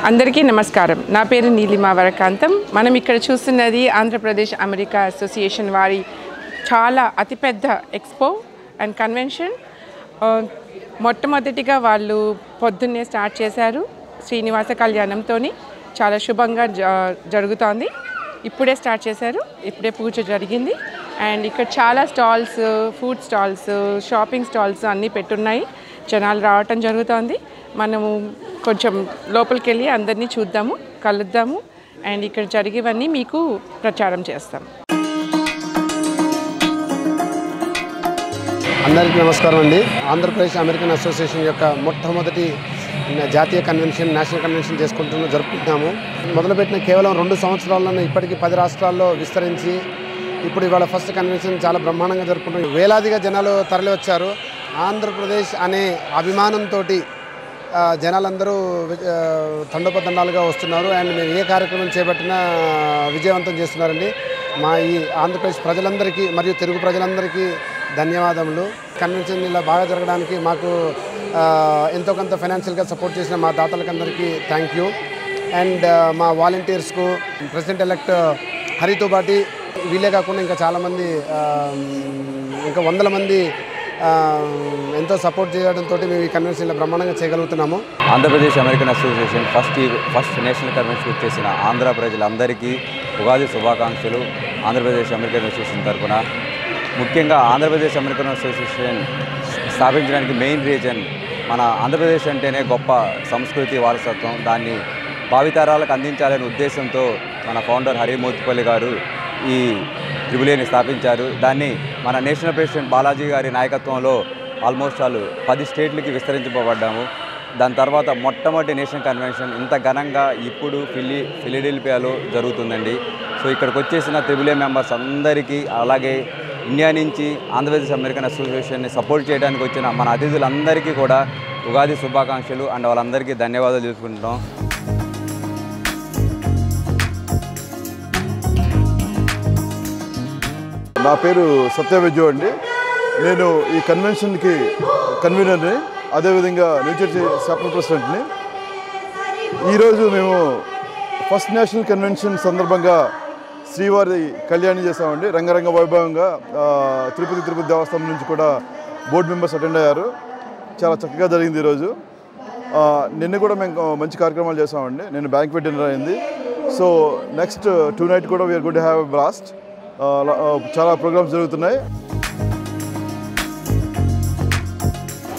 అందరికీ నమస్కారం. నా పేరు నీలిమా వరకాంతం. మనం ఇక్కడ చూస్తున్నది ఆంధ్రప్రదేశ్ అమెరికా అసోసియేషన్ వారి చాలా అతిపెద్ద ఎక్స్పో అండ్ కన్వెన్షన్. మొట్టమొదటిగా వాళ్ళు పొద్దున్నే స్టార్ట్ చేశారు శ్రీనివాస కళ్యాణంతో. చాలా శుభంగా జరుగుతోంది. ఇప్పుడే స్టార్ట్ చేశారు, ఇప్పుడే పూజ జరిగింది. అండ్ ఇక్కడ చాలా stalls, food stalls, shopping stalls అన్నీ పెట్టున్నాయి. జనాలు రావటం జరుగుతోంది. మనము కొంచెం లోపలికి వెళ్ళి అందరినీ చూద్దాము, కలుద్దాము. అండ్ ఇక్కడ జరిగేవన్నీ మీకు ప్రచారం చేస్తాం. అందరికీ నమస్కారం అండి. ఆంధ్రప్రదేశ్ అమెరికన్ అసోసియేషన్ యొక్క మొట్టమొదటి జాతీయ కన్వెన్షన్, నేషనల్ కన్వెన్షన్ జరుపుకుంటున్నాము. మొదలుపెట్టిన కేవలం 2 సంవత్సరాల్లోనే ఇప్పటికీ 10 రాష్ట్రాల్లో విస్తరించి ఇప్పుడు ఇవాళ ఫస్ట్ కన్వెన్షన్ చాలా బ్రహ్మాండంగా జరుపుకుంటున్నాం. వేలాదిగా జనాలు తరలి వచ్చారు. ఆంధ్రప్రదేశ్ అనే అభిమానంతో జనాలందరూ తండోపతండాలుగా వస్తున్నారు. అండ్ మేము ఏ కార్యక్రమం చేపట్టినా విజయవంతం చేస్తున్నారండి. మా ఈ ఆంధ్రప్రదేశ్ ప్రజలందరికీ మరియు తెలుగు ప్రజలందరికీ ధన్యవాదములు. కన్వెన్షన్ ఇలా బాగా జరగడానికి మాకు ఎంతో కొంత ఫైనాన్షియల్గా సపోర్ట్ చేసిన మా దాతలకందరికీ థ్యాంక్ యూ. అండ్ మా వాలంటీర్స్కు, ప్రెసిడెంట్ ఎలెక్ట్ హరితో పాటి వీళ్ళే కాకుండా ఇంకా చాలామంది, ఇంకా 100 మంది ఎంతో సపోర్ట్ చేయడంతో మేము ఈ కన్వెన్షన్లో బ్రహ్మాండంగా చేయగలుగుతున్నాము. Andhra Pradesh American association first national convention చేసిన ఆంధ్ర ప్రజలందరికీ ఉగాది శుభాకాంక్షలు. ఆంధ్రప్రదేశ్ అమెరికన్ అసోసియేషన్ తరఫున ముఖ్యంగా ఆంధ్రప్రదేశ్ అమెరికన్ అసోసియేషన్ స్థాపించడానికి మెయిన్ రీజన్, మన ఆంధ్రప్రదేశ్ అంటేనే గొప్ప సంస్కృతి వారసత్వం, దాన్ని భావితరాలకు అందించాలనే ఉద్దేశంతో మన ఫౌండర్ హరి మోత్కుపల్లి గారు ఈ ట్రిపుల్ఏని స్థాపించారు. దాన్ని మన నేషనల్ ప్రెసిడెంట్ బాలాజీ గారి నాయకత్వంలో ఆల్మోస్ట్ 10 స్టేట్లకి విస్తరించబడ్డాము. దాని తర్వాత మొట్టమొదటి నేషనల్ కన్వెన్షన్ ఇంత ఘనంగా ఇప్పుడు ఫిలడెల్ఫియాలో జరుగుతుందండి. సో ఇక్కడికి వచ్చేసిన ట్రిపుల్ఏ మెంబర్స్ అందరికీ, అలాగే ఇండియా నుంచి ఆంధ్రప్రదేశ్ అమెరికన్ అసోసియేషన్ని సపోర్ట్ చేయడానికి వచ్చిన మన అతిథులందరికీ కూడా ఉగాది శుభాకాంక్షలు అండ్ వాళ్ళందరికీ ధన్యవాదాలు తెలుసుకుంటున్నాం. నా పేరు సత్యవిజయ్ అండి. నేను ఈ కన్వెన్షన్కి కన్వీనర్ని, అదేవిధంగా న్యూజెర్సీ చాప్టర్ ప్రెసిడెంట్ని. ఈరోజు మేము ఫస్ట్ నేషనల్ కన్వెన్షన్ సందర్భంగా శ్రీవారి కళ్యాణం చేసామండి. రంగరంగ వైభవంగా తిరుపతి దేవస్థానం నుంచి కూడా బోర్డు మెంబర్స్ అటెండ్ అయ్యారు. చాలా చక్కగా జరిగింది ఈరోజు. నిన్న కూడా మేము మంచి కార్యక్రమాలు చేసామండి. నేను బ్యాంక్వెట్ డిన్నర్ అయింది. సో నెక్స్ట్ 2 నైట్ కూడా we're good to have a blast. చాలా ప్రోగ్రామ్స్ జరుగుతున్నాయి.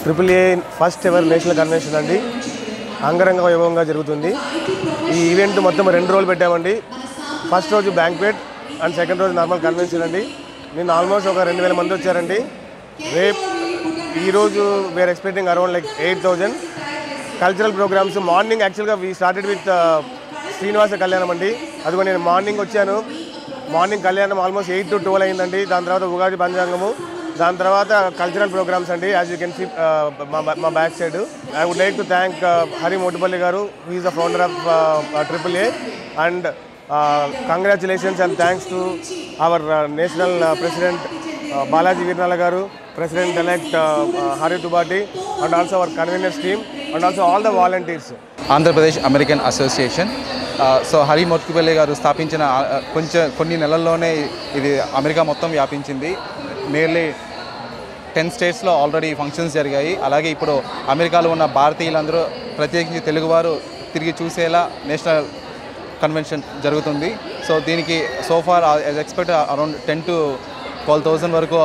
Triple A first ever national convention అండి, అంగరంగ వైభవంగా జరుగుతుంది. ఈ ఈవెంట్ మొత్తం 2 రోజులు పెట్టామండి. ఫస్ట్ రోజు బ్యాంక్వెట్ అండ్ సెకండ్ రోజు నార్మల్ కన్వెన్షన్ అండి. నిన్న ఆల్మోస్ట్ ఒక 2000 మంది వచ్చారండి. ఈరోజు we're expecting around 8000. Cultural programs morning యాక్చువల్గా we started with Srinivasa Kalyanam అండి. అదిగో నేను మార్నింగ్ వచ్చాను. మార్నింగ్ కళ్యాణం ఆల్మోస్ట్ 8 to 12 అయిందండి. దాని తర్వాత ఉగాది పంచాంగము, దాని తర్వాత కల్చరల్ ప్రోగ్రామ్స్ అండి. యాజ్ యూ కెన్ సీ మా back side. I would like to thank Hari Motupalli గారు, he is the founder of triple A. And congratulations and thanks to our national president Balaji Veernala గారు, president elect Hari Tubati, and also our conveners team and also all the volunteers. Andhra Pradesh American association so Hari Motkupalli గారు స్థాపించిన కొన్ని నెలల్లోనే ఇది America మొత్తం వ్యాపించింది. Nearly 10 స్టేట్స్లో already functions జరిగాయి. అలాగే ఇప్పుడు అమెరికాలో ఉన్న భారతీయులందరూ, ప్రత్యేకించి తెలుగువారు తిరిగి చూసేలా నేషనల్ కన్వెన్షన్ జరుగుతుంది. సో దీనికి సోఫార్ ఎక్స్పెక్ట్ అరౌండ్ 10 to 12,000 వరకు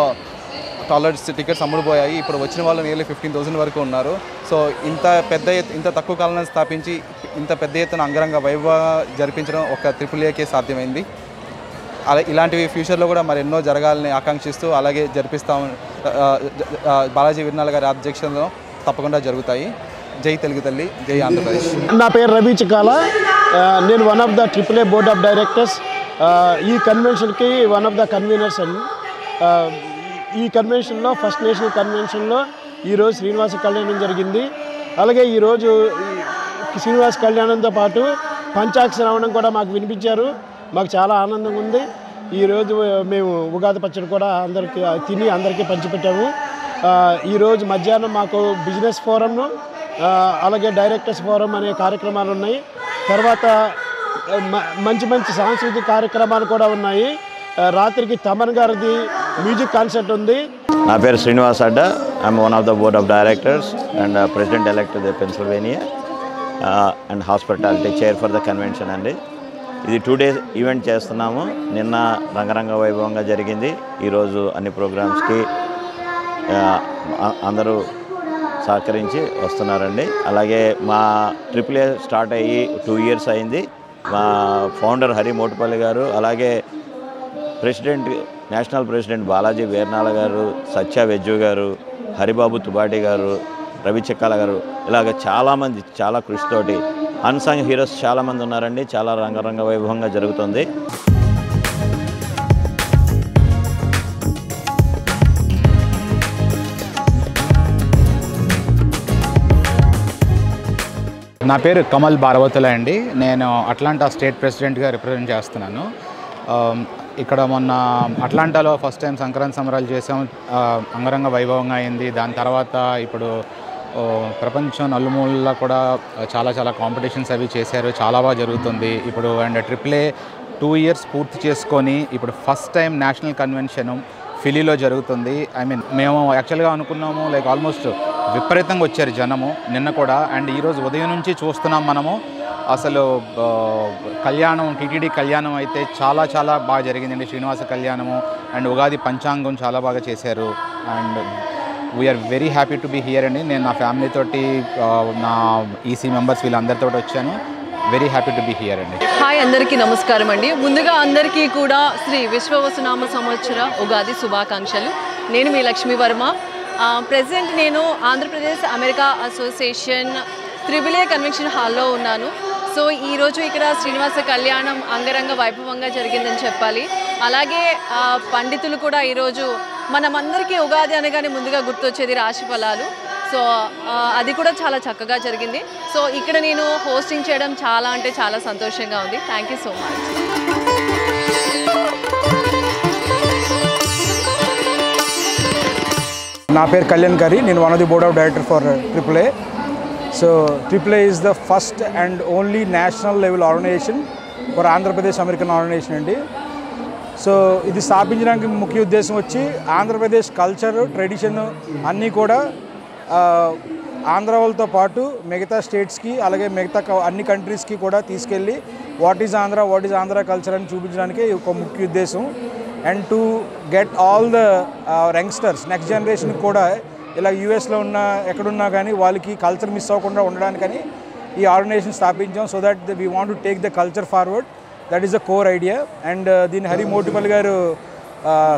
టికెట్స్ అమ్ముడుపోయాయి. ఇప్పుడు వచ్చిన వాళ్ళు నియర్లీ 15,000 వరకు ఉన్నారు. సో ఇంత తక్కువ కాలంలో స్థాపించి ఇంత పెద్ద ఎత్తున అంగరంగ వైభవంగా జరిపించడం ఒక ట్రిపుల్ఏకే సాధ్యమైంది. అలా ఇలాంటివి ఫ్యూచర్లో కూడా మరి ఎన్నో జరగాలని ఆకాంక్షిస్తూ అలాగే జరిపిస్తాము. బాలాజీ వీర్నాల గారి అధ్యక్షతలో తప్పకుండా జరుగుతాయి. జై తెలుగు తల్లి, జై ఆంధ్రప్రదేశ్. నా పేరు రవి చికాల. నేను one of the triple A board of directors. ఈ కన్వెన్షన్కి వన్ ఆఫ్ ద కన్వీనర్స్ అండి. ఈ కన్వెన్షన్లో ఫస్ట్ నేషనల్ కన్వెన్షన్లో ఈరోజు శ్రీనివాస కళ్యాణం జరిగింది. అలాగే ఈరోజు శ్రీనివాస కళ్యాణంతో పాటు పంచాక్షరవణం కూడా మాకు వినిపించారు. మాకు చాలా ఆనందంగా ఉంది. ఈరోజు మేము ఉగాది పచ్చడి కూడా అందరికీ పంచిపెట్టాము. ఈరోజు మధ్యాహ్నం మాకు బిజినెస్ ఫోరంను అలాగే డైరెక్టర్స్ ఫోరం అనే కార్యక్రమాలు ఉన్నాయి. తర్వాత మంచి మంచి సాంస్కృతిక కార్యక్రమాలు కూడా ఉన్నాయి. రాత్రికి తమన్ గారిది మ్యూజిక్ కాన్సర్ట్ ఉంది. నా పేరు Srinivas Adda. I'm one of the board of directors and president elect the Pennsylvania and hospitality chair for the convention అండి. ఇది 2 days ఈవెంట్ చేస్తున్నాము. నిన్న రంగరంగ వైభవంగా జరిగింది. ఈరోజు అన్ని ప్రోగ్రామ్స్కి అందరూ సహకరించి వస్తున్నారండి. అలాగే మా AAA స్టార్ట్ అయ్యి 2 years అయింది. మా ఫౌండర్ హరి మోటుపల్లి గారు, అలాగే నేషనల్ ప్రెసిడెంట్ బాలాజీ వేర్నాల గారు, సత్య వెజ్జు గారు, హరిబాబు తుబాటి గారు, రవి చెక్కాల గారు, ఇలాగ చాలామంది చాలా కృషితోటి అన్సాంగ్ హీరోస్ చాలామంది ఉన్నారండి. చాలా రంగరంగ వైభవంగా జరుగుతుంది. నా పేరు కమల్ బారవతుల అండి. నేను అట్లాంటా స్టేట్ ప్రెసిడెంట్గా రిప్రజెంట్ చేస్తున్నాను. ఇక్కడ మొన్న అట్లాంటాలో ఫస్ట్ టైం సంక్రాంతి సంబరాలు చేసాం. అంగరంగ వైభవంగా అయింది. దాని తర్వాత ఇప్పుడు ప్రపంచం నలుమూలలా కూడా చాలా చాలా కాంపిటీషన్స్ అవి చేశారు. చాలా బాగా జరుగుతుంది ఇప్పుడు. అండ్ AAA 2 years పూర్తి చేసుకొని ఇప్పుడు ఫస్ట్ టైం నేషనల్ కన్వెన్షన్ ఫిలీలో జరుగుతుంది. ఐ మీన్ మేము యాక్చువల్గా అనుకున్నాము లైక్ ఆల్మోస్ట్ విపరీతంగా వచ్చారు జనము నిన్న కూడా. అండ్ ఈరోజు ఉదయం నుంచి చూస్తున్నాం మనము. అసలు కళ్యాణం టీటీడీ కళ్యాణం అయితే చాలా చాలా బాగా జరిగిందండి. శ్రీనివాస కళ్యాణము అండ్ ఉగాది పంచాంగం చాలా బాగా చేశారు. And we're very happy to be here అండి. నేను నా ఫ్యామిలీ తోటి నా ఈసీ మెంబర్స్ వీళ్ళందరితో వచ్చాను. Very happy to be here అండి. హాయ్, అందరికీ నమస్కారం అండి. ముందుగా అందరికీ కూడా శ్రీ విశ్వవసునామ సంవత్సర ఉగాది శుభాకాంక్షలు. నేను మీ లక్ష్మీ వర్మ. ప్రెజెంట్ నేను Andhra Pradesh America association AAA convention హాల్లో ఉన్నాను. సో ఈరోజు ఇక్కడ శ్రీనివాస కళ్యాణం అంగరంగ వైభవంగా జరిగిందని చెప్పాలి. అలాగే పండితులు కూడా ఈరోజు మనమందరికీ ఉగాది అనగానే ముందుగా గుర్తొచ్చేది రాశి ఫలాలు. సో అది కూడా చాలా చక్కగా జరిగింది. సో ఇక్కడ నేను హోస్టింగ్ చేయడం చాలా అంటే చాలా సంతోషంగా ఉంది. Thank you so much. నా పేరు కళ్యాణ్ గారి. నేను one of the board of director for AAA. So AAA is the first and only national level organization for Andhra Pradesh American organization అండి. సో ఇది స్థాపించడానికి ముఖ్య ఉద్దేశం వచ్చి ఆంధ్రప్రదేశ్ కల్చర్ ట్రెడిషన్ అన్నీ కూడా ఆంధ్ర వాళ్ళతో పాటు మిగతా స్టేట్స్కి అలాగే మిగతా అన్ని కంట్రీస్కి కూడా తీసుకెళ్ళి వాట్ ఈజ్ ఆంధ్ర కల్చర్ అని చూపించడానికి ఒక ముఖ్య ఉద్దేశం. And to get all the youngsters next జనరేషన్కి కూడా ఇలా యూఎస్లో ఉన్న ఎక్కడున్నా కానీ వాళ్ళకి కల్చర్ మిస్ అవ్వకుండా ఉండడానికని ఈ ఆర్గనైజేషన్ స్థాపించాం. So that we want to take the culture forward. That is the core idea. And దీన్ని హరి మోటుపల్లి గారు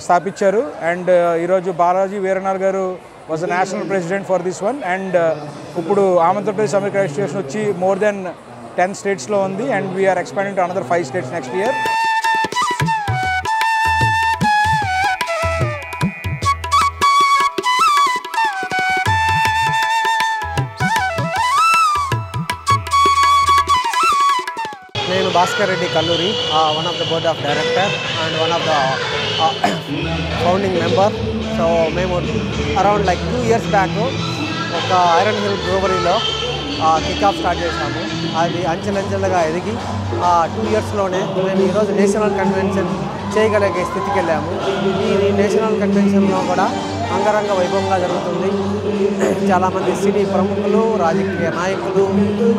స్థాపించారు. అండ్ ఈరోజు బాలాజీ వీరనాల్ గారు was the national president for this one. And ఇప్పుడు ఆంధ్రప్రదేశ్ అమెరికా అసోసియేషన్ వచ్చి మోర్ దెన్ 10 స్టేట్స్లో ఉంది. And we are expanding to another 5 states next year. నేను Bhaskar Reddy Kalluri, one of the board of director and one of the founding member. So మేము around like 2 years back ఒక iron hill బ్రూవరీలో kick off start చేశాము. అది అంచెలంచెలుగా ఎదిగి 2 yearsలోనే మేము ఈరోజు నేషనల్ కన్వెన్షన్ చేయగలిగే స్థితికి వెళ్ళాము. ఈ నేషనల్ కన్వెన్షన్లో కూడా అంగరంగ వైభవంగా జరుగుతుంది. చాలామంది సినీ ప్రముఖులు, రాజకీయ నాయకులు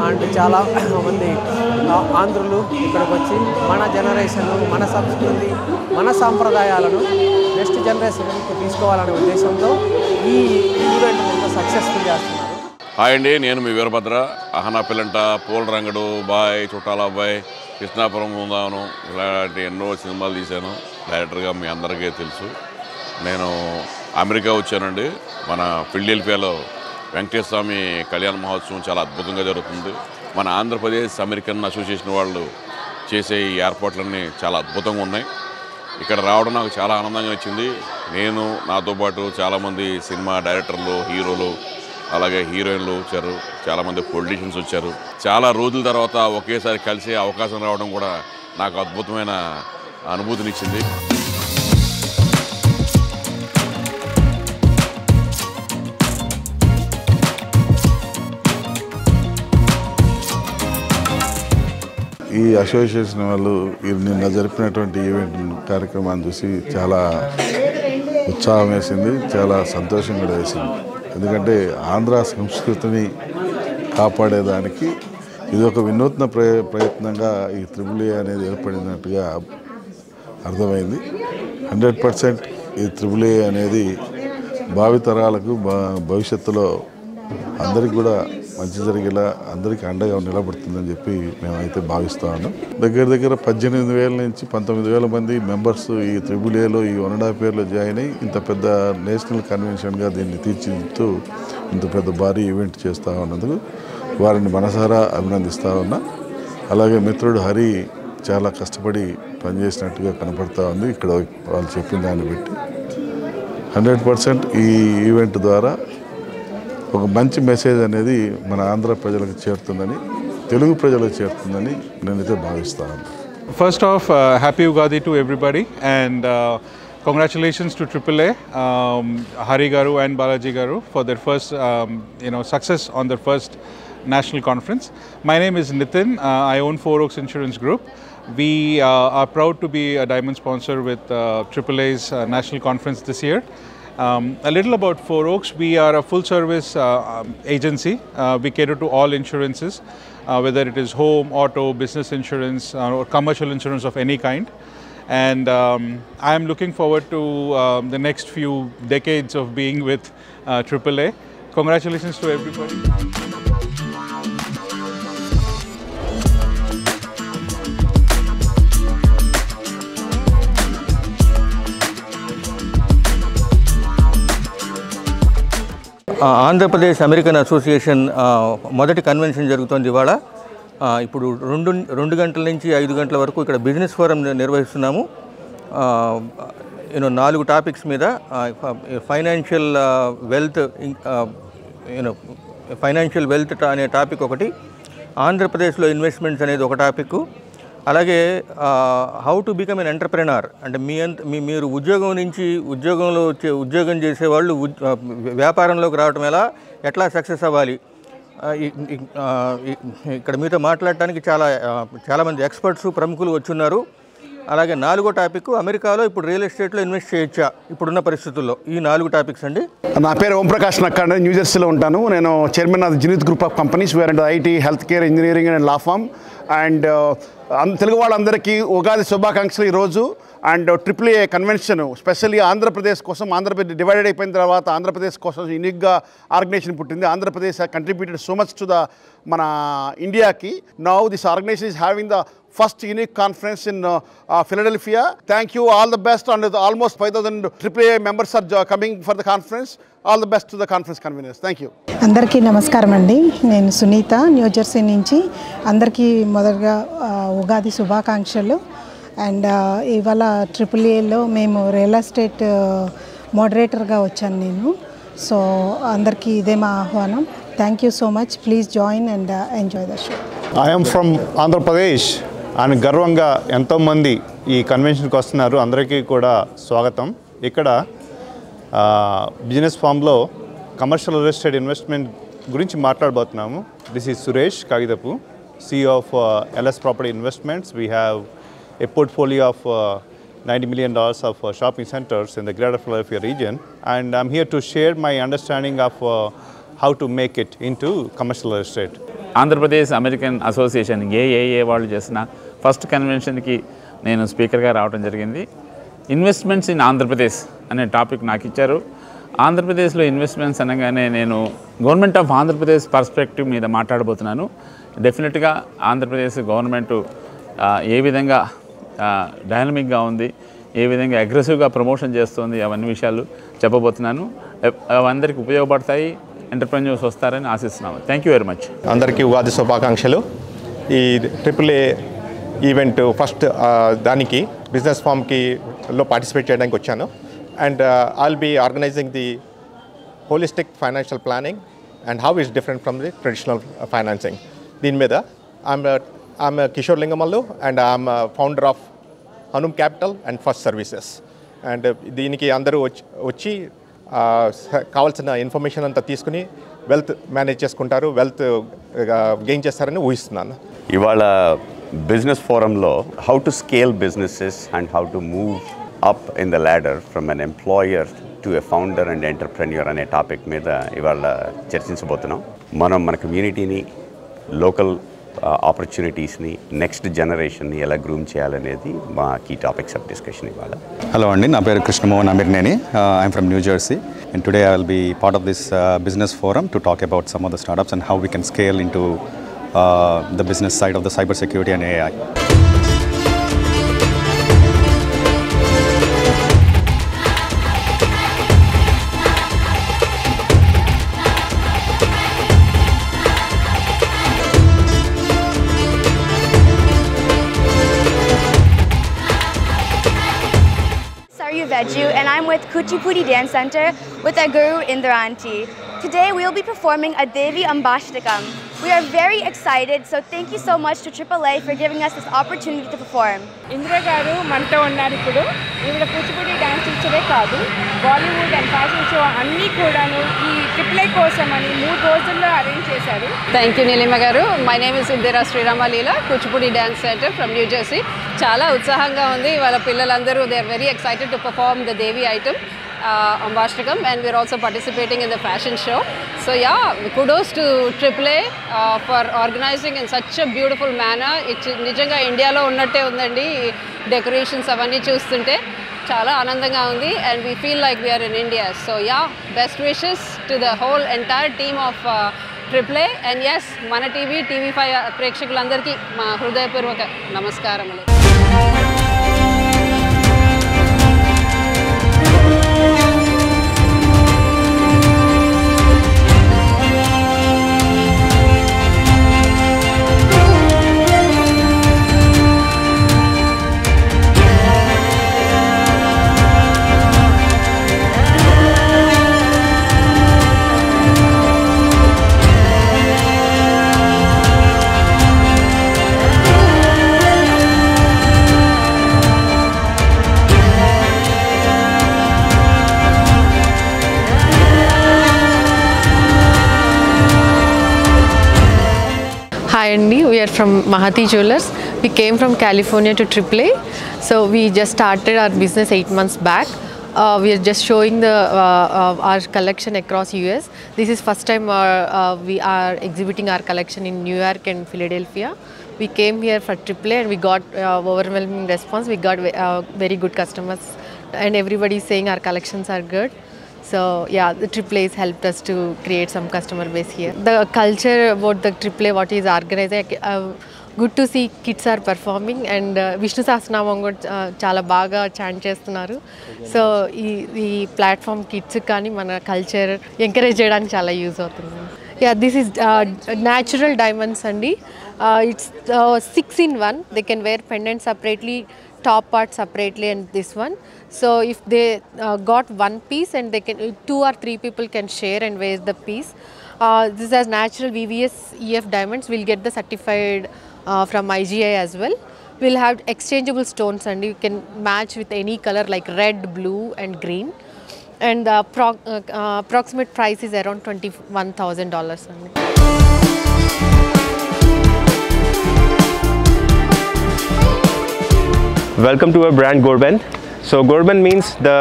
అండ్ చాలా మంది ఆంధ్రులు ఇక్కడికి వచ్చి మన జనరేషన్, మన సంస్కృతి, మన సాంప్రదాయాలను నెక్స్ట్ జనరేషన్కి తీసుకోవాలనే ఉద్దేశంతో ఈ ఈవెంట్ సక్సెస్ఫుల్ చేస్తున్నారు. హాయ్ అండి, నేను మీ వీరభద్ర. అహనా పిల్లంట, పూల రంగడు, బాయ్, చుట్టాల అబ్బాయి, కృష్ణాపురం ఉందాను, ఇలాంటి ఎన్నో సినిమాలు తీశాను. డైరెక్టర్గా మీ అందరికీ తెలుసు. నేను అమెరికా వచ్చానండి. మన ఫిల్డెల్ఫియాలో వెంకటేశ్వర స్వామి కళ్యాణ మహోత్సవం చాలా అద్భుతంగా జరుగుతుంది. మన ఆంధ్రప్రదేశ్ అమెరికన్ అసోసియేషన్ వాళ్ళు చేసే ఈ ఏర్పాట్లన్నీ చాలా అద్భుతంగా ఉన్నాయి. ఇక్కడ రావడం నాకు చాలా ఆనందంగా వచ్చింది. నేను నాతో పాటు చాలామంది సినిమా డైరెక్టర్లు, హీరోలు, అలాగే హీరోయిన్లు వచ్చారు. చాలామంది పొలిటీషియన్స్ వచ్చారు. చాలా రోజుల తర్వాత ఒకేసారి కలిసే అవకాశం రావడం కూడా నాకు అద్భుతమైన అనుభూతినిచ్చింది. ఈ అసోసియేషన్ వాళ్ళు నిన్న జరిపినటువంటి ఈవెంట్ కార్యక్రమాన్ని చూసి చాలా ఉత్సాహం వేసింది, చాలా సంతోషం కూడా వేసింది. ఎందుకంటే ఆంధ్ర సంస్కృతిని కాపాడేదానికి ఇది ఒక వినూత్న ప్రయత్నంగా ఈ త్రిపుల్ ఏ అనేది ఏర్పడినట్టుగా అర్థమైంది. 100% ఈ త్రిపుల్ ఏ అనేది భావితరాలకు భవిష్యత్తులో అందరికి కూడా మంచి జరిగేలా అందరికీ అండగా నిలబడుతుందని చెప్పి మేమైతే భావిస్తూ ఉన్నాం. దగ్గర 18,000 నుంచి 19,000 మంది మెంబర్స్ ఈ త్రిపుల్ ఏలో ఈ 1.5 yearలో జాయిన్ అయ్యి ఇంత పెద్ద నేషనల్ కన్వెన్షన్గా దీన్ని తీర్చిదిద్దుతూ ఇంత పెద్ద భారీ ఈవెంట్ చేస్తూ ఉన్నందుకు వారిని మనసారా అభినందిస్తూ ఉన్నా. అలాగే మిత్రుడు హరి చాలా కష్టపడి పనిచేసినట్టుగా కనపడతా ఉంది. ఇక్కడ వాళ్ళు చెప్పిన దాన్ని బట్టి 100% ఈ ఈవెంట్ ద్వారా ఒక మంచి మెసేజ్ అనేది మన ఆంధ్ర ప్రజలకు చేరుతుందని, తెలుగు ప్రజలకు చేరుతుందని నేనైతే భావిస్తాను. First off, happy Ugadi to everybody, and congratulations to AAA, Hari Garu and Balaji Garu for their first success on their first national conference. My name is Nitin. I own Four Oaks Insurance Group. We are proud to be a diamond sponsor with AAA's national conference this year. A little about Four Oaks. We are a full service agency. We cater to all insurances, whether it is home, auto, business insurance, or commercial insurance of any kind. And I am looking forward to the next few decades of being with AAA. Congratulations to everybody. Andhra Pradesh American association మొదటి convention జరుగుతోంది ఇవాళ. ఇప్పుడు 2 గంటల నుంచి 5 గంటల వరకు ఇక్కడ business forum నిర్వహిస్తున్నాము. 4 టాపిక్స్ మీద ఫైనాన్షియల్ వెల్త్ అనే టాపిక్ ఒకటి, ఆంధ్రప్రదేశ్లో ఇన్వెస్ట్మెంట్స్ అనేది ఒక టాపిక్, అలాగే how to become an entrepreneur అంటే మీరు ఉద్యోగం చేసేవాళ్ళు వ్యాపారంలోకి రావటం ఎట్లా సక్సెస్ అవ్వాలి. ఇక్కడ మీతో మాట్లాడటానికి చాలామంది ఎక్స్పర్ట్స్ ప్రముఖులు వచ్చున్నారు. అలాగే 4వ టాపిక్, అమెరికాలో ఇప్పుడు రియల్ ఎస్టేట్లో ఇన్వెస్ట్ చేయొచ్చా ఇప్పుడున్న పరిస్థితుల్లో. ఈ 4 టాపిక్స్ అండి. నా పేరు ఓంప్రకాష్ నక్కాండ్, న్యూజెర్సీలో ఉంటాను. నేను chairman of Zenith group of companies, where and IT, health care, engineering and law firm. And Telugu వాళ్ళందరికీ ఉగాది శుభాకాంక్షలు ఈరోజు. And AAA convention specially Andhra Pradesh కోసం, ఆంధ్రప్రదేశ్ డివైడెడ్ అయిపోయిన తర్వాత ఆంధ్రప్రదేశ్ కోసం యూనిక్గా ఆర్గనైజేషన్ పుట్టింది. Andhra Pradesh contributed so much to the మన ఇండియాకి. Now this organization is having the first unique conference in Philadelphia. Thank you, all the best, and almost 5,000 AAA members are coming for the conference. All the best to the conference conveners. Thank you. అందరికీ నమస్కారం అండి. నేను Sunitha, New Jersey నుంచి. అందరికీ మొదటగా ఉగాది శుభాకాంక్షలు. And ఇవాళ AAAలో మేము రియల్ ఎస్టేట్ మోడరేటర్గా వచ్చాను నేను. సో అందరికీ ఇదే మా ఆహ్వానం. Thank you so much. Please join and enjoy the show. I am from Andhra Pradesh and గర్వంగా ఎంతోమంది ఈ కన్వెన్షన్కి వస్తున్నారు. అందరికీ కూడా స్వాగతం. ఇక్కడ బిజినెస్ ఫామ్లో కమర్షియల్ రియల్ ఎస్టేట్ ఇన్వెస్ట్మెంట్ గురించి మాట్లాడబోతున్నాము. This is Suresh Kagidapu, CEO of LS Property Investments. We have a portfolio of $90 million of shopping centers in the Greater Philadelphia region, and I'm here to share my understanding of how to make it into commercial real estate. Andhra Pradesh American association A A A వాళ్ళు చేసిన first కన్వెన్షన్కి నేను స్పీకర్గా రావడం జరిగింది. Investments in Andhra Pradesh అనే topic నాకు ఇచ్చారు. ఆంధ్రప్రదేశ్లో ఇన్వెస్ట్మెంట్స్ అనగానే నేను గవర్నమెంట్ ఆఫ్ ఆంధ్రప్రదేశ్ పర్స్పెక్టివ్ మీద మాట్లాడబోతున్నాను. డెఫినెట్గా ఆంధ్రప్రదేశ్ గవర్నమెంటు ఏ విధంగా డైనమిక్గా ఉంది, ఏ విధంగా అగ్రెసివ్గా ప్రమోషన్ చేస్తుంది, అవన్నీ విషయాలు చెప్పబోతున్నాను. అవందరికీ ఉపయోగపడతాయి, ఎంటర్ప్రెన్యూర్స్ వస్తారని ఆశిస్తున్నాము. Thank you very much. అందరికీ ఉగాది శుభాకాంక్షలు. ఈ AAA ఈవెంట్ ఫస్ట్ దానికి బిజినెస్ ఫామ్లో పార్టిసిపేట్ చేయడానికి వచ్చాను. And I'll be organizing the holistic financial planning and how it's different from the traditional financing. దీని మీద I'm Kishore Lingamallu and I'm founder of Hanum capital and first services. And దీనికి అందరూ వచ్చి కావాల్సిన ఇన్ఫర్మేషన్ అంతా తీసుకుని వెల్త్ మేనేజ్ చేసుకుంటారు, వెల్త్ గెయిన్ చేస్తారని ఊహిస్తున్నాను. ఇవాళ బిజినెస్ ఫోరంలో how to scale businesses and how to move up in the ladder from an employer to a founder and entrepreneur అనే టాపిక్ మీద ఇవాళ చర్చించబోతున్నాం. మనం మన కమ్యూనిటీని, లోకల్ ఆపర్చునిటీస్ని, నెక్స్ట్ జనరేషన్ని ఎలా గ్రూమ్ చేయాలనేది మా కీ టాపిక్స్ ఆఫ్ డిస్కషన్ ఇవాళ. హలో అండి, నా పేరు Krishnamohan Amirneni. I'm from New Jersey and today I will be part of this business forum to talk about some of the startups and how we can scale into the business side of the cybersecurity and AI. Veju, and I'm with Kuchipudi Dance Center with our guru Indranti. Today we will be performing a Devi Ambashtakam. We are very excited, so thank you so much to AAA for giving us this opportunity to perform. Indira గారు మనతో ఉన్నారు. ఇప్పుడు ఈవిడ Kuchipudi dance టీచరే కాదు, Bollywood and fashion show అన్నీ కూడాను ఈ AAA కోసం అని 3 రోజుల్లో అరేంజ్ చేశారు. థ్యాంక్ యూ నీలిమ గారు. My name is Indira Sriramaleela, Kuchipudi dance centre from New Jersey. చాలా ఉత్సాహంగా ఉంది. వాళ్ళ పిల్లలందరూ they are very excited to perform the Devi item Ambashtakam, and we're also participating in the fashion show. So yeah, kudos to AAA for organizing in such a beautiful manner. నిజంగా ఇండియాలో ఉన్నట్టే ఉందండి. Decorations అవన్నీ చూస్తుంటే చాలా ఆనందంగా ఉంది, and we feel like we are in India. So yeah, best wishes to the whole entire team of AAA, and yes, మన TV5 ప్రేక్షకులందరికీ మా హృదయపూర్వక నమస్కారములు. Hi Andy, we are from Mahati Jewelers. We came from California to AAA. So we just started our business 8 months back. We are just showing our collection across US. This is first time we are exhibiting our collection in New York and Philadelphia. We came here for AAA and we got overwhelming response. We got very good customers and everybody is saying our collections are good. So yeah, the AAA has helped us to create some customer base here. The culture about the AAA, what is organizing, good to see kids are performing, and Vishnu Sahasranamam కూడా చాలా బాగా chant చేస్తున్నారు. So ఈ platform kids కానీ మన culture encourage చేయడానికి చాలా use అవుతుంది. Yeah, this is natural diamonds andi. It's 6 in 1. They can wear pendants separately, top part separately, and this one. So if they got one piece, and they can 2 or 3 people can share and wear the piece. This has natural VVS EF diamonds. We'll get the certified from IGI as well. We'll have exchangeable stones, and you can match with any color like red, blue, and green. And the approximate price is around $21,000 only. Welcome to our brand Gorband. So Gorband means the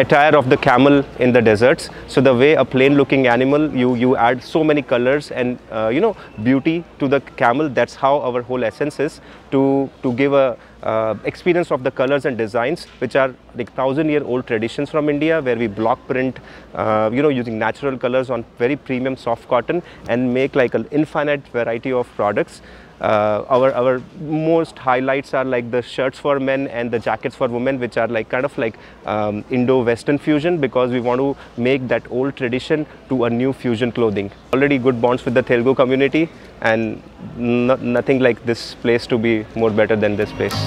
attire of the camel in the deserts. So the way a plain looking animal, you add so many colors and beauty to the camel. That's how our whole essence is, to give a experience of the colors and designs, which are like 1,000-year-old traditions from India, where we block print using natural colors on very premium soft cotton and make like an infinite variety of products. Our most highlights are like the shirts for men and the jackets for women, which are like kind of like Indo-Western fusion, because we want to make that old tradition to a new fusion clothing. Already good bonds with the Telugu community, and nothing like this place to be more better than this place.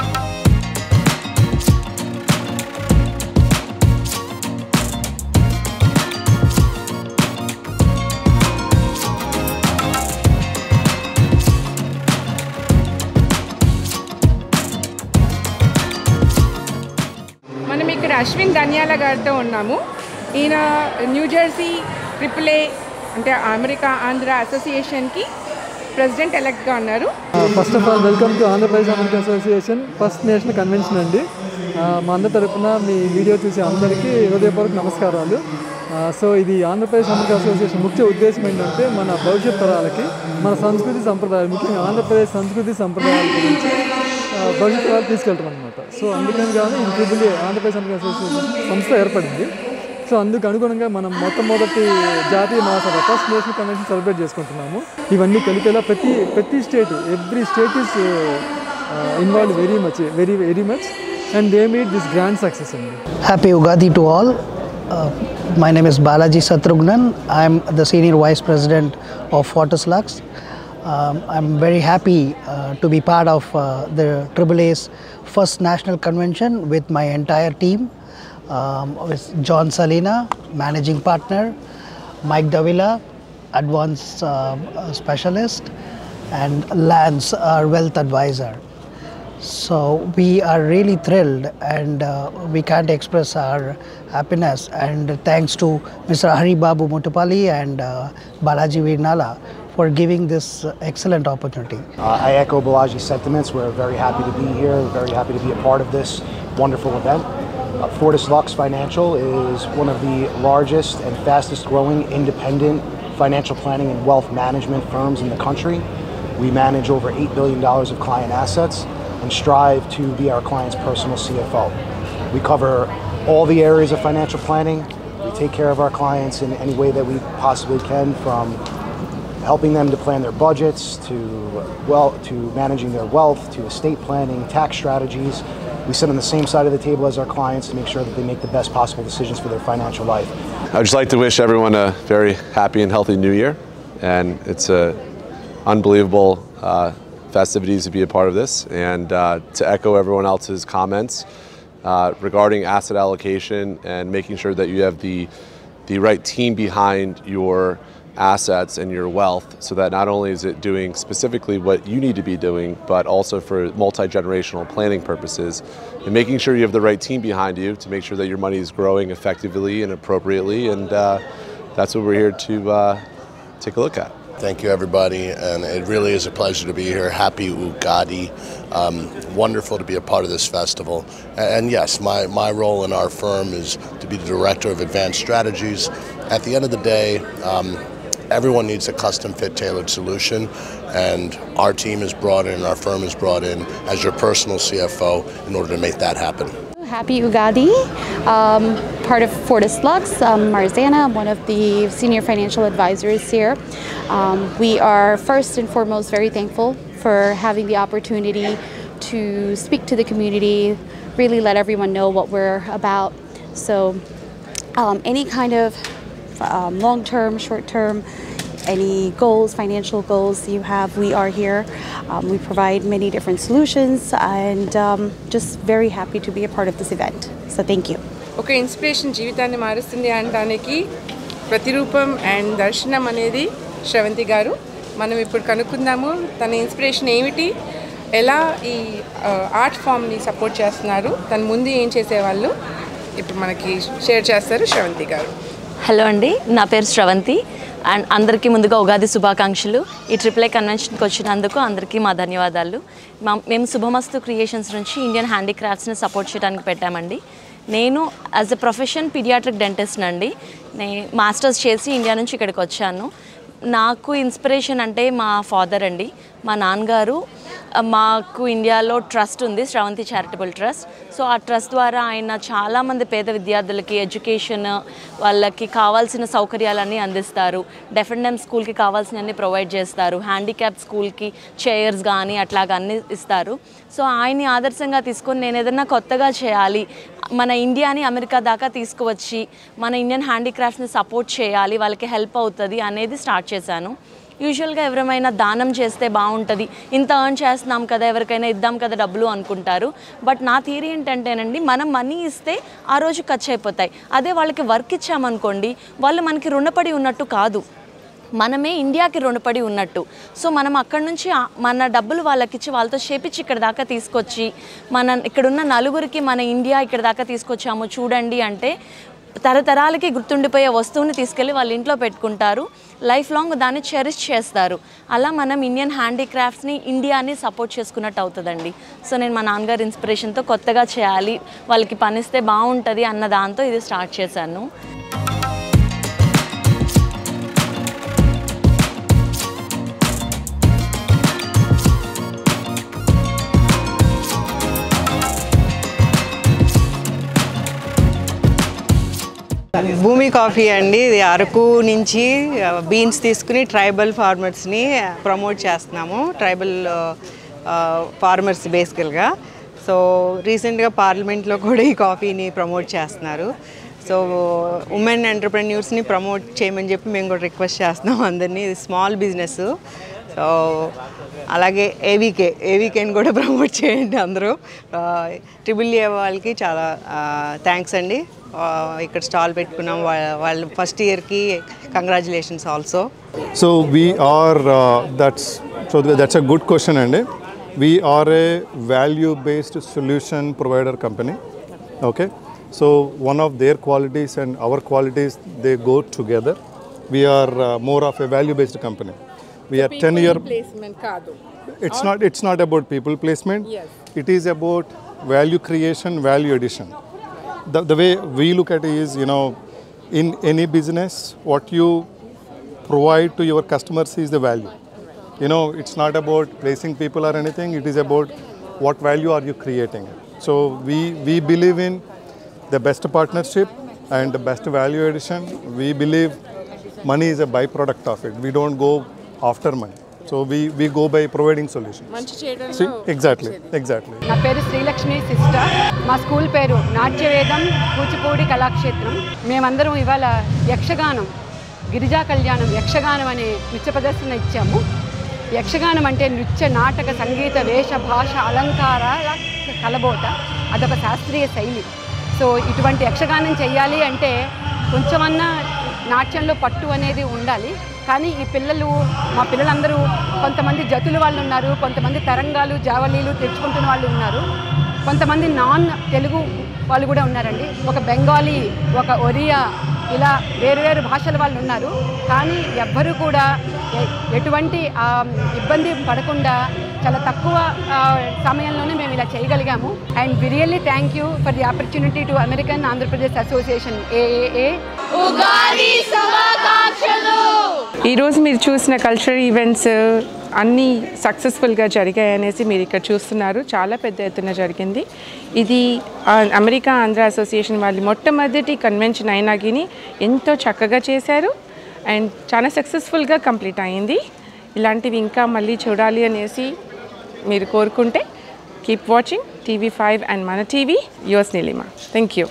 మనం ఇక్కడ అశ్విన్ ధన్యాల గారితో ఉన్నాము. ఈయన new Jersey AAA అంటే America Andhra అసోసియేషన్కి president ఎలెక్ట్గా ఉన్నారు. First of all welcome to Andhra Pradesh American association first national convention అండి. మా అందరి తరపున మీ వీడియో చూసే అందరికీ హృదయపూర్వక నమస్కారాలు. సో ఇది ఆంధ్రప్రదేశ్ అమెరికన్ అసోసియేషన్ ముఖ్య ఉద్దేశం ఏంటంటే మన భవిష్యత్ తరాలకి మన సంస్కృతి సంప్రదాయాలు, ముఖ్యంగా ఆంధ్రప్రదేశ్ సంస్కృతి సంప్రదాయాల గురించి భవిష్యత్ తరాలు తీసుకెళ్తాం అనమాట. సో అందుకని కానీ ఈ ట్రిపుల్ ఆంధ్రప్రదేశ్ అమెరికన్ అసోసియేషన్ సంస్థ ఏర్పడింది. సో అందుకు అనుగుణంగా మనం మొట్టమొదటి జాతీయ మహాసభ ఫస్ట్ నేషనల్ కన్వెన్షన్ సెలబ్రేట్ చేసుకుంటున్నాము. ఇవన్నీ కలిపేలా ప్రతి state, every state is involve very much and they made this grand success. Happy Ugadi to all. My name is Balaji Satrugnan. I'm the Senior Vice President of Fortis Lux. I'm very happy to be part of the AAA's first national convention with my entire team. With John Salina, Managing Partner, Mike Davila, Advanced Specialist, and Lance, our Wealth Advisor. So we are really thrilled and we can't express our happiness, and thanks to Mr. Hari Babu Mutupalli and Balaji Virnala for giving this excellent opportunity. I echo Balaji's sentiments. We're very happy to be here, very happy to be a part of this wonderful event. Fortis Lux Financial is one of the largest and fastest growing independent financial planning and wealth management firms in the country. We manage over $8 billion of client assets and strive to be our client's personal CFO. We cover all the areas of financial planning. We take care of our clients in any way that we possibly can, from helping them to plan their budgets, to managing their wealth, to estate planning, tax strategies. We sit on the same side of the table as our clients to make sure that they make the best possible decisions for their financial life. I'd just like to wish everyone a very happy and healthy new year, and it's a unbelievable festivities to be a part of this, and to echo everyone else's comments regarding asset allocation and making sure that you have the right team behind your assets and your wealth, so that not only is it doing specifically what you need to be doing, but also for multi-generational planning purposes, and making sure you have the right team behind you to make sure that your money is growing effectively and appropriately, and that's what we're here to take a look at. Thank you, everybody, and it really is a pleasure to be here. Happy Ugadi. Wonderful to be a part of this festival. And yes, my role in our firm is to be the Director of Advanced Strategies. At the end of the day, everyone needs a custom-fit, tailored solution, and our team is brought in, our firm is brought in as your personal CFO in order to make that happen. Happy Ugadi, part of Fortis Lux. Marzana, I'm one of the senior financial advisors here. We are first and foremost very thankful for having the opportunity to speak to the community, really let everyone know what we're about. So any kind of long-term, short-term, any goals, financial goals you have, we are here. We provide many different solutions, and just very happy to be a part of this event. So thank you. ఒక inspiration జీవితాన్ని మారుస్తుంది అనడానికి ప్రతిరూపం and దర్శనం అనేది శ్రవంతి గారు. మనం ఇప్పుడు కనుక్కుందాము తన ఇన్స్పిరేషన్ ఏమిటి, ఎలా ఈ ఆర్ట్ ఫామ్ని సపోర్ట్ చేస్తున్నారు, తన ముందు ఏం చేసేవాళ్ళు ఇప్పుడు మనకి షేర్ చేస్తారు శ్రవంతి గారు. హలో అండి, నా పేరు శ్రవంతి అండ్ అందరికీ ముందుగా ఉగాది శుభాకాంక్షలు. ఈ AAA కన్వెన్షన్కి వచ్చినందుకు అందరికీ మా ధన్యవాదాలు. మేము శుభమస్తు క్రియేషన్స్ నుంచి ఇండియన్ హ్యాండీక్రాఫ్ట్స్ని సపోర్ట్ చేయడానికి పెట్టామండి. నేను as a profession pediatric dentist అండి. మాస్టర్స్ చేసి ఇండియా నుంచి ఇక్కడికి వచ్చాను. నాకు ఇన్స్పిరేషన్ అంటే మా ఫాదర్ అండి. మా నాన్నగారు మాకు ఇండియాలో ట్రస్ట్ ఉంది, శ్రవంతి చారిటబుల్ ట్రస్ట్. సో ఆ ట్రస్ట్ ద్వారా ఆయన చాలామంది పేద విద్యార్థులకి ఎడ్యుకేషన్, వాళ్ళకి కావాల్సిన సౌకర్యాలన్నీ అందిస్తారు. డెఫ్ అండ్ డెమ్ స్కూల్కి కావాల్సినవన్నీ ప్రొవైడ్ చేస్తారు. హ్యాండిక్యాప్ స్కూల్కి చైర్స్ కానీ అట్లాగా అన్నీ ఇస్తారు. సో ఆయన్ని ఆదర్శంగా తీసుకొని నేను ఏదైనా కొత్తగా చేయాలి, మన ఇండియాని అమెరికా దాకా తీసుకువచ్చి మన ఇండియన్ హ్యాండీక్రాఫ్ట్స్ని సపోర్ట్ చేయాలి, వాళ్ళకి హెల్ప్ అవుతుంది అనేది స్టార్ట్ చేశాను. యూజువల్గా ఎవరైనా దానం చేస్తే బాగుంటుంది, ఇంత ఎర్న్ చేస్తున్నాం కదా, ఎవరికైనా ఇద్దాం కదా డబ్బులు అనుకుంటారు. బట్ నా థియరీ ఏంటంటేనండి, మనం మనీ ఇస్తే ఆ రోజు ఖర్చు అయిపోతాయి. అదే వాళ్ళకి వర్క్ ఇచ్చామనుకోండి, వాళ్ళు మనకి రుణపడి ఉన్నట్టు కాదు, మనమే ఇండియాకి రుణపడి ఉన్నట్టు. సో మనం అక్కడ నుంచి మన డబ్బులు వాళ్ళకిచ్చి వాళ్ళతో చేపించి ఇక్కడ దాకా తీసుకొచ్చి ఇక్కడున్న నలుగురికి మన ఇండియా ఇక్కడ దాకా తీసుకొచ్చాము చూడండి అంటే తరతరాలకి గుర్తుండిపోయే వస్తువుని తీసుకెళ్ళి వాళ్ళ ఇంట్లో పెట్టుకుంటారు, లైఫ్ లాంగ్ దాన్ని చెరిష్ చేస్తారు. అలా మనం ఇండియన్ హ్యాండీక్రాఫ్ట్స్ని, ఇండియాని సపోర్ట్ చేసుకున్నట్టు అవుతుందండి. సో నేను మా నాన్నగారి ఇన్స్పిరేషన్తో కొత్తగా చేయాలి, వాళ్ళకి పనిస్తే బాగుంటుంది అన్న దాంతో ఇది స్టార్ట్ చేశాను. భూమి కాఫీ అండి, ఇది అరకు నుంచి బీన్స్ తీసుకుని ట్రైబల్ ఫార్మర్స్ని ప్రమోట్ చేస్తున్నాము, ట్రైబల్ ఫార్మర్స్ బేసికల్గా. సో రీసెంట్గా పార్లమెంట్లో కూడా ఈ కాఫీని ప్రమోట్ చేస్తున్నారు. సో ఉమెన్ ఎంటర్ప్రెన్యూర్స్ని ప్రమోట్ చేయమని చెప్పి మేము కూడా రిక్వెస్ట్ చేస్తున్నాం అందరినీ. ఇది స్మాల్ బిజినెస్. సో అలాగే ఏవీకేని కూడా ప్రమోట్ చేయండి అందరూ. AAA వాళ్ళకి చాలా థ్యాంక్స్ అండి, ఇక్కడ స్టాల్ పెట్టుకున్నాం. వాళ్ళు ఫస్ట్ ఇయర్కి congratulations also. So we are that's a good question అండి. We are a value-based solution provider company. Okay, so one of their qualities and our qualities, they go together. We are more of a value-based company. We are 10-year placement kaadu. It's not about people placement. Yes. It is about value creation, value addition. The way we look at it is, in any business, what you provide to your customers is the value. It's not about placing people or anything. It is about what value are you creating. So we believe in the best partnership and the best value addition. We believe money is a byproduct of it. We don't go after money. So we go by providing solutions. Exactly. నా పేరు Srilakshmi sister. మా school పేరు నాట్యవేదం కూచిపూడి కళాక్షేత్రం. మేమందరం ఇవాళ యక్షగానం, గిరిజా కళ్యాణం యక్షగానం అనే నృత్య ప్రదర్శన ఇచ్చాము. యక్షగానం అంటే నృత్య, నాటక, సంగీత, వేష, భాష, అలంకారాల కలబోత. అదొక శాస్త్రీయ శైలి. సో ఇటువంటి యక్షగానం చెయ్యాలి అంటే కొంచెమన్నా నాట్యంలో పట్టు అనేది ఉండాలి. కానీ ఈ మా పిల్లలందరూ కొంతమంది జతుల వాళ్ళు ఉన్నారు, కొంతమంది తరంగాలు, జావలీలు తెచ్చుకుంటున్న వాళ్ళు ఉన్నారు, కొంతమంది నాన్ తెలుగు వాళ్ళు కూడా ఉన్నారండి. ఒక బెంగాలీ, ఒక ఒరియా, ఇలా వేరు భాషల వాళ్ళు ఉన్నారు. కానీ ఎవ్వరూ కూడా ఎటువంటి ఇబ్బంది పడకుండా చాలా తక్కువ సమయంలోనే మేము ఇలా చేయగలిగాము. And we really thank you for the opportunity to American Andhra Pradesh association AAA. Ugadi శుభాకాంక్షలు. ఈరోజు మీరు చూసిన కల్చరల్ ఈవెంట్స్ అన్నీ సక్సెస్ఫుల్గా జరిగాయనేసి మీరు ఇక్కడ చూస్తున్నారు. చాలా పెద్ద ఎత్తున జరిగింది. ఇది అమెరికా ఆంధ్ర అసోసియేషన్ వాళ్ళు మొట్టమొదటి కన్వెన్షన్ అయినా కానీ ఎంతో చక్కగా చేశారు అండ్ చాలా సక్సెస్ఫుల్గా కంప్లీట్ అయింది. ఇలాంటివి ఇంకా మళ్ళీ చూడాలి అనేసి మీరు కోరుకుంటే కీప్ వాచింగ్ TV5 అండ్ మన TV. Yours Neelima. Thank you.